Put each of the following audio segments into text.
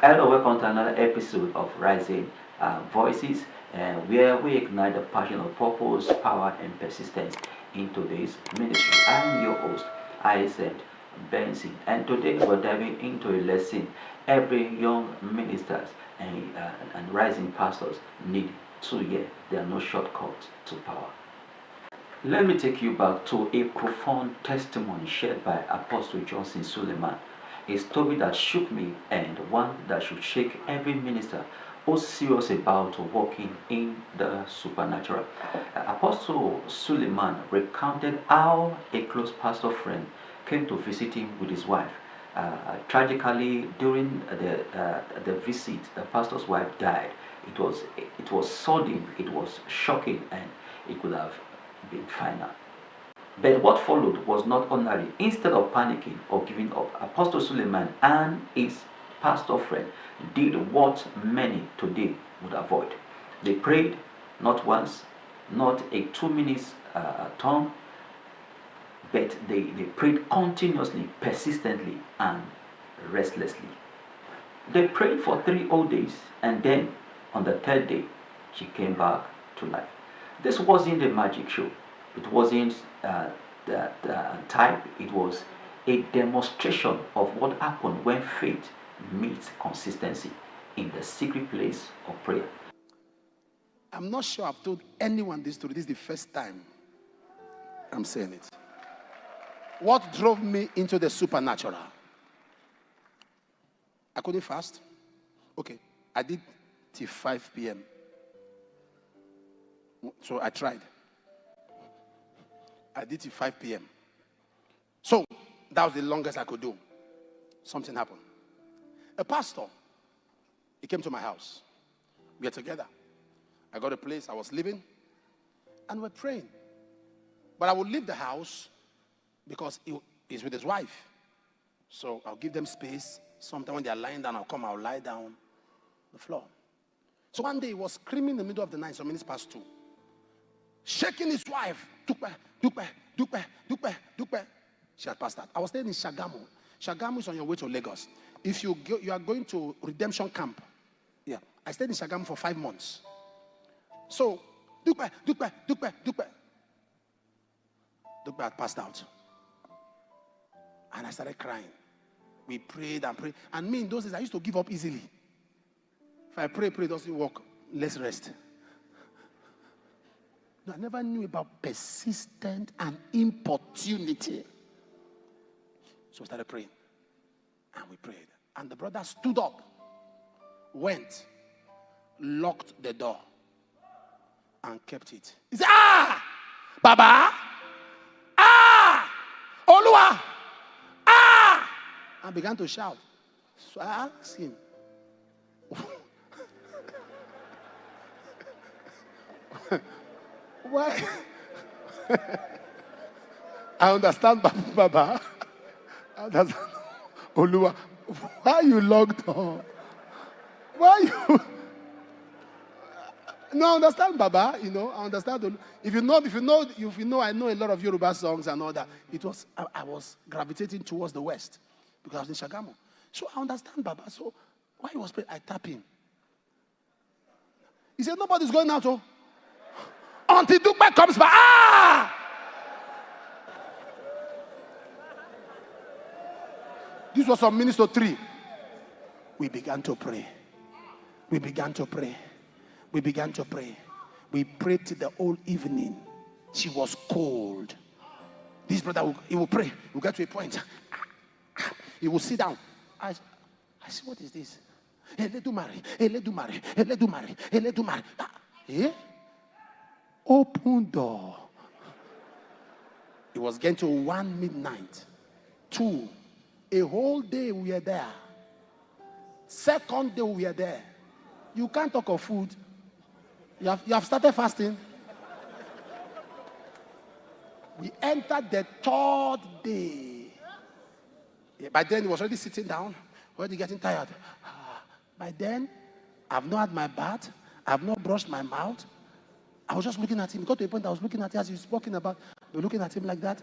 Hello, welcome to another episode of Rising Voices, where we ignite the passion of purpose, power, and persistence in today's ministry. I am your host, Isaac Benson, and today we're diving into a lesson every young ministers and rising pastors need to hear. There are no shortcuts to power. Let me take you back to a profound testimony shared by Apostle Johnson Suleman, a story that shook me and one that should shake every minister who's serious about walking in the supernatural. Apostle Suleman recounted how a close pastor friend came to visit him with his wife. Tragically, during the visit, the pastor's wife died. It was sudden, it was shocking, and it could have been final. But what followed was not ordinary. Instead of panicking or giving up, Apostle Suleiman and his pastor friend did what many today would avoid. They prayed not once, not a 2 minutes term, but they prayed continuously, persistently, and restlessly. They prayed for 3 whole days, and then on the third day, she came back to life. This wasn't a magic show. It wasn't type. It was a demonstration of what happened when faith meets consistency in the secret place of prayer. I'm not sure I've told anyone this story. This is the first time I'm saying it. What drove me into the supernatural? I couldn't fast. Okay, I did till 5 p.m. So I tried. I did till 5 p.m. So that was the longest I could do. Something happened. A pastor, he came to my house. We were together. I got a place, I was living, and we're praying. But I would leave the house because he's with his wife. So I'll give them space. Sometimes when they're lying down, I'll lie down on the floor. So one day he was screaming in the middle of the night, some minutes past 2. Shaking his wife. Dupe, dupe, dupe, dupe, dupe. She had passed out. I was staying in Shagamu. Shagamu is on your way to Lagos. If you are going to redemption camp. Yeah. I stayed in Shagamu for 5 months. So, dupe, dupe, dupe, dupe. Dupe had passed out. And I started crying. We prayed and prayed. And me in those days, I used to give up easily. If I pray, it doesn't work. Let's rest. I never knew about persistent and importunity. So we started praying. And we prayed. And the brother stood up, went, locked the door, and kept it. He said, Baba! Olua! And began to shout. So I asked him, why? I understand, Baba. I understand. Olua, why you locked up? Why you? No, I understand, Baba. I understand. If you know, I know a lot of Yoruba songs and all that. I was gravitating towards the west because I was in Shagamu. So I understand, Baba. So why he was praying, I tap him. He said, nobody's going out, until Duke comes back. This was on Minister 3. We began to pray. We began to pray. We began to pray. We prayed till the whole evening. She was cold. This brother, he will pray. We'll get to a point. He will sit down. I said, what is this? Open door. It was getting to 1 midnight. 2. A whole day we are there. Second day we are there. You can't talk of food. You have started fasting. We entered the 3rd day. By then he was already sitting down, already getting tired. By then, I've not had my bath. I've not brushed my mouth. I was just looking at him. It got to a point I was looking at him as he was walking about. We were looking at him like that.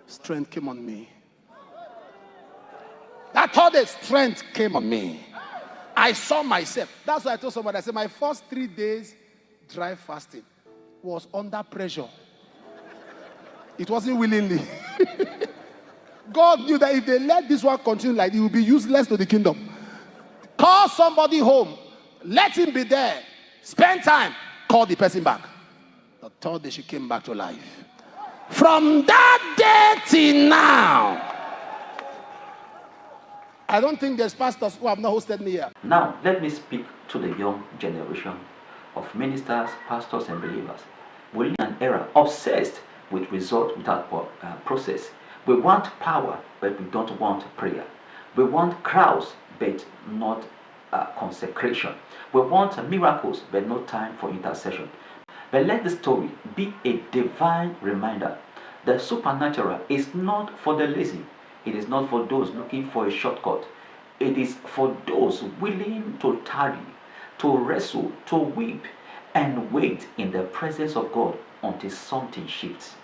Strength came on me. That third day, strength came on me. I saw myself. That's why I told somebody, I said, my first 3 days dry fasting was under pressure. It wasn't willingly. God knew that if they let this one continue like it will be useless to the kingdom. Call somebody home. Let him be there. Spend time. Call the person back. The third day she came back to life. From that day till now, I don't think there's pastors who have not hosted me here. Now, let me speak to the young generation of ministers, pastors, and believers. We live in an era obsessed with result without process. We want power, but we don't want prayer. We want crowds, but not consecration. We want miracles, but no time for intercession. But let the story be a divine reminder. The supernatural is not for the lazy. It is not for those looking for a shortcut. It is for those willing to tarry, to wrestle, to weep, and wait in the presence of God until something shifts.